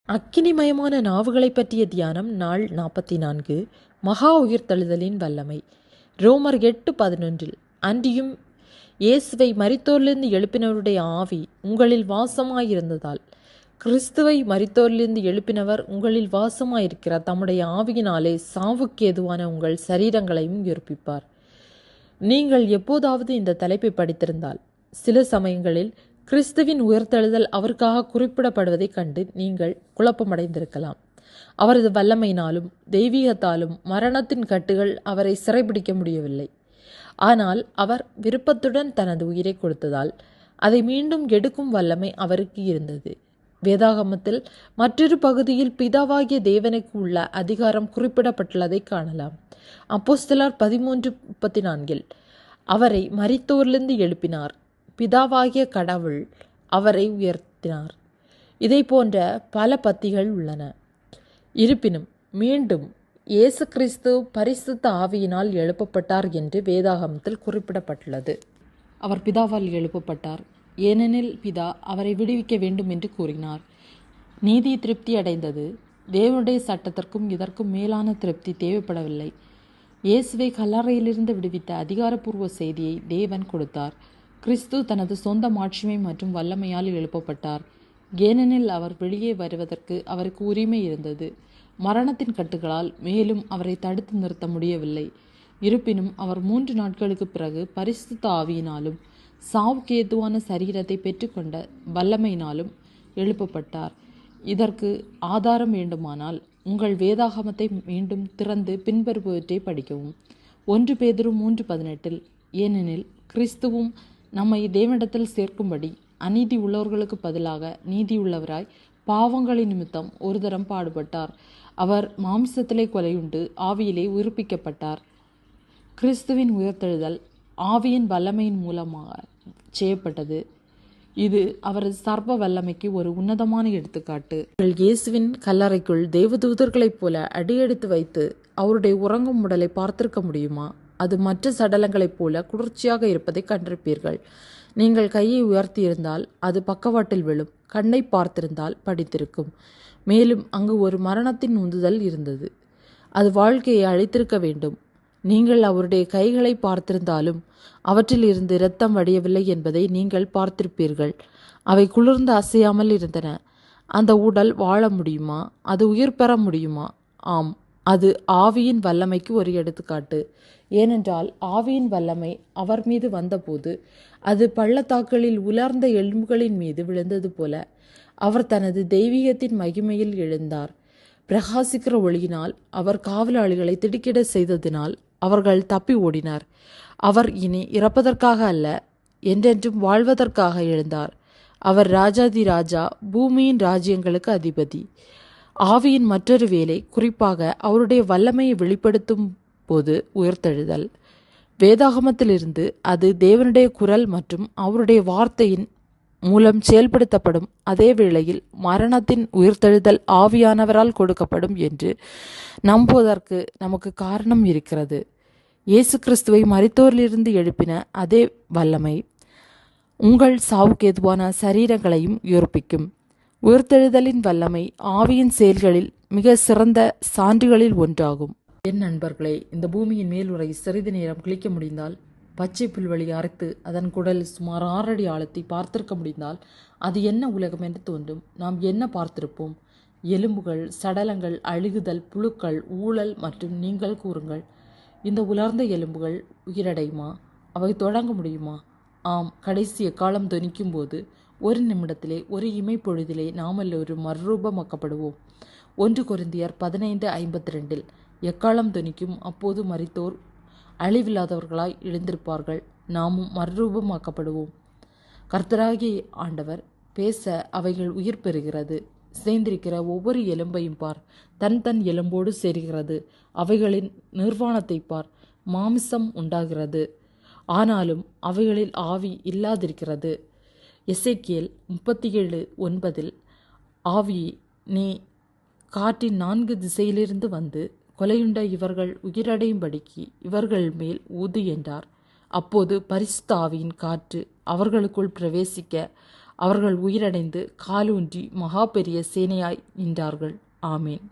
அக்கினிமயமான நாவுகளை பற்றிய தியானம் நாள் 44. மகா உயிர்த்தெழுதலின் வல்லமை. ரோமர் 8:11. அன்றியும் இயேசுவை மரித்தோரிலிருந்து எழுப்பினவருடைய ஆவி உங்களில் வாசமாயிருந்ததால், கிறிஸ்துவை மரித்தோரிலிருந்து எழுப்பினவர் உங்களில் வாசமாயிருக்கிற தம்முடைய ஆவியினாலே சாவுக்கு ஏதுவான உங்கள் சரீரங்களையும் உயிர்ப்பிப்பார். நீங்கள் எப்போதாவது இந்த தலைப்பை படித்திருந்தால், சில சமயங்களில் கிறிஸ்துவின் உயிர்த்தெழுதல் அவருக்காக குறிப்பிடப்படுவதைக் கண்டு நீங்கள் குழப்பமடைந்திருக்கலாம். அவரது வல்லமையினாலும் தெய்வீகத்தாலும் மரணத்தின் கட்டுகள் அவரை சிறைபிடிக்க முடியவில்லை. ஆனால் அவர் விருப்பத்துடன் தனது உயிரை கொடுத்ததால் அதை மீண்டும் எடுக்கும் வல்லமை அவருக்கு இருந்தது. வேதாகமத்தில் மற்றொரு பகுதியில் பிதாவாகிய தேவனுக்கு உள்ள அதிகாரம் குறிப்பிடப்பட்டுள்ளதை காணலாம். அப்போஸ்தலர் 13:34. அவரை மரித்தோரிலிருந்து எழுப்பினார். பிதாவாகிய கடவுள் அவரை உயர்த்தினார். இதை போன்ற பல பத்திகள் உள்ளன. இருப்பினும் மீண்டும் இயேசு கிறிஸ்து பரிசுத்த ஆவியினால் எழுப்பப்பட்டார் என்று வேதாகமத்தில் குறிப்பிடப்பட்டுள்ளது. அவர் பிதாவால் எழுப்பப்பட்டார், ஏனெனில் பிதா அவரை விடுவிக்க வேண்டும் என்று கூறினார். நீதி திருப்தி அடைந்தது. தேவனுடைய சட்டத்திற்கும் இதற்கும் மேலான திருப்தி தேவைப்படவில்லை. இயேசுவை கல்லறையிலிருந்து விடுவித்த அதிகாரப்பூர்வ செய்தியை தேவன் கொடுத்தார். கிறிஸ்து தனது சொந்த மாட்சிமை மற்றும் வல்லமையால் எழுப்பப்பட்டார், ஏனெனில் அவர் வெளியே வருவதற்கு அவருக்கு உரிமை இருந்தது. மரணத்தின் கட்டுகளால் மேலும் அவரை தடுத்து நிறுத்த முடியவில்லை. இருப்பினும் அவர் 3 நாட்களுக்கு பிறகு பரிசுத்த ஆவியினாலும் சாவுக்கு ஏதுவான சரீரத்தை பெற்றுக்கொண்ட வல்லமையினாலும் எழுப்பப்பட்டார். இதற்கு ஆதாரம் வேண்டுமானால் உங்கள் வேதாகமத்தை மீண்டும் திறந்து பின்வருபவற்றை படிக்கவும். 1 பேதுரு 3:18. ஏனெனில் கிறிஸ்துவும் நம்மை தேவனிடத்தில் சேர்க்கும்படி அநீதி உள்ளவர்களுக்கு பதிலாக நீதியுள்ளவராய் பாவங்களின் நிமித்தம் ஒரு தரம் பாடுபட்டார். அவர் மாம்சத்திலே கொலையுண்டு ஆவியிலே உயிர்ப்பிக்கப்பட்டார். கிறிஸ்துவின் உயிர்த்தெழுதல் ஆவியின் வல்லமையின் மூலமாக செய்யப்பட்டது. இது அவரது சர்வ வல்லமைக்கு ஒரு உன்னதமான எடுத்துக்காட்டு. இயேசுவின் கல்லறைக்குள் தேவதூதர்களைப் போல அடியெடுத்து வைத்து அவருடைய உறங்கும் உடலை பார்த்திருக்க முடியுமா? அது மற்ற சடலங்களைப் போல குளிர்ச்சியாக இருப்பதை கண்டிருப்பீர்கள். நீங்கள் கையை உயர்த்தியிருந்தால் அது பக்கவாட்டில் விழும். கண்ணை பார்த்திருந்தால் படித்திருக்கும். மேலும் அங்கு ஒரு மரணத்தின் உந்துதல் இருந்தது. அது வாழ்க்கையை அழித்திருக்க வேண்டும். நீங்கள் அவருடைய கைகளை பார்த்திருந்தாலும் அவற்றில் இருந்து இரத்தம் வடியவில்லை என்பதை நீங்கள் பார்த்திருப்பீர்கள். அவை குளிர்ந்து அசையாமல் இருந்தன. அந்த உடல் வாழ முடியுமா? அது உயிர் பெற முடியுமா? ஆம், அது ஆவியின் வல்லமைக்கு ஒரு எடுத்துக்காட்டு. ஏனென்றால் ஆவியின் வல்லமை அவர் மீது வந்தபோது அது பள்ளத்தாக்களில் உலர்ந்த எலும்புகளின் மீது விழுந்தது போல அவர் தனது தெய்வீகத்தின் மகிமையில் எழுந்தார். பிரகாசிக்கிற ஒளியினால் அவர் காவலாளிகளை திடுக்கிட செய்ததினால் அவர்கள் தப்பி ஓடினார். அவர் இனி இறப்பதற்காக அல்ல, என்றென்றும் வாழ்வதற்காக எழுந்தார். அவர் ராஜாதி ராஜா, பூமியின் ராஜ்யங்களுக்கு அதிபதி. ஆவியின் மற்றொரு வேலை குறிப்பாக அவருடைய வல்லமையை வெளிப்படுத்தும் போது உயிர்த்தெழுதல். வேதாகமத்திலிருந்து அது தேவனுடைய குரல் மற்றும் அவருடைய வார்த்தையின் மூலம் செயல்படுத்தப்படும். அதே வேளையில் மரணத்தின் உயிர்த்தெழுதல் ஆவியானவரால் கொடுக்கப்படும் என்று நம்புவதற்கு நமக்கு காரணம் இருக்கிறது. இயேசு கிறிஸ்துவை மரித்தோரிலிருந்து எழுப்பின அதே வல்லமை உங்கள் சாவுக்கேதுவான சரீரங்களையும் உயிர்ப்பிக்கும். உயிர்த்தெழுதலின் வல்லமை ஆவியின் செயல்களில் மிக சிறந்த சான்றுகளில் ஒன்றாகும். என் நண்பர்களே, இந்த பூமியின் மேலுறை சிறிது நேரம் கிழிக்க முடிந்தால், பச்சை புல்வெளி அரைத்து அதன் குடல் சுமார் 6 அடி ஆழத்தை பார்த்திருக்க முடிந்தால் அது என்ன உலகம் என்று தோன்றும். நாம் என்ன பார்த்திருப்போம்? எலும்புகள், சடலங்கள், அழுகுதல், புழுக்கள், ஊழல் மற்றும் நீங்கள் கூறுங்கள், இந்த உலர்ந்த எலும்புகள் உயிரடையுமா? அவை தொடங்க முடியுமா? ஆம், கடைசி எக்காலம் தொனிக்கும் போது 1 நிமிடத்திலே, ஒரு இமைப்பொழுதிலே நாம் எல்லோரும் மறுரூபமாக்கப்படுவோம். 1 கொரிந்தியர் 15:52. எக்காலம் தொனிக்கும், அப்போது மரித்தோர் அழிவில்லாதவர்களாய் எழுந்திருப்பார்கள், நாமும் மறுரூபமாக்கப்படுவோம். கர்த்தராகிய ஆண்டவர் பேச அவைகள் உயிர் பெறுகிறது. சேர்ந்திருக்கிற ஒவ்வொரு எலும்பையும் பார், தன் தன் எலும்போடு சேர்கிறது. அவைகளின் நிர்வாணத்தை பார், மாமிசம் உண்டாகிறது, ஆனாலும் அவைகளில் ஆவி இல்லாதிருக்கிறது. எசேக்கியேல் 37:9. ஆவி நீ காற்றின் 4 திசையிலிருந்து வந்து கொலையுண்ட இவர்கள் உயிரடையும்படிக்கு இவர்கள் மேல் ஊது என்றார். அப்போது பரிசுத்த ஆவியின் காற்று அவர்களுக்குள் பிரவேசிக்க அவர்கள் உயிரடைந்து காலூன்றி மகா பெரிய சேனையாய் நின்றார்கள். ஆமேன்.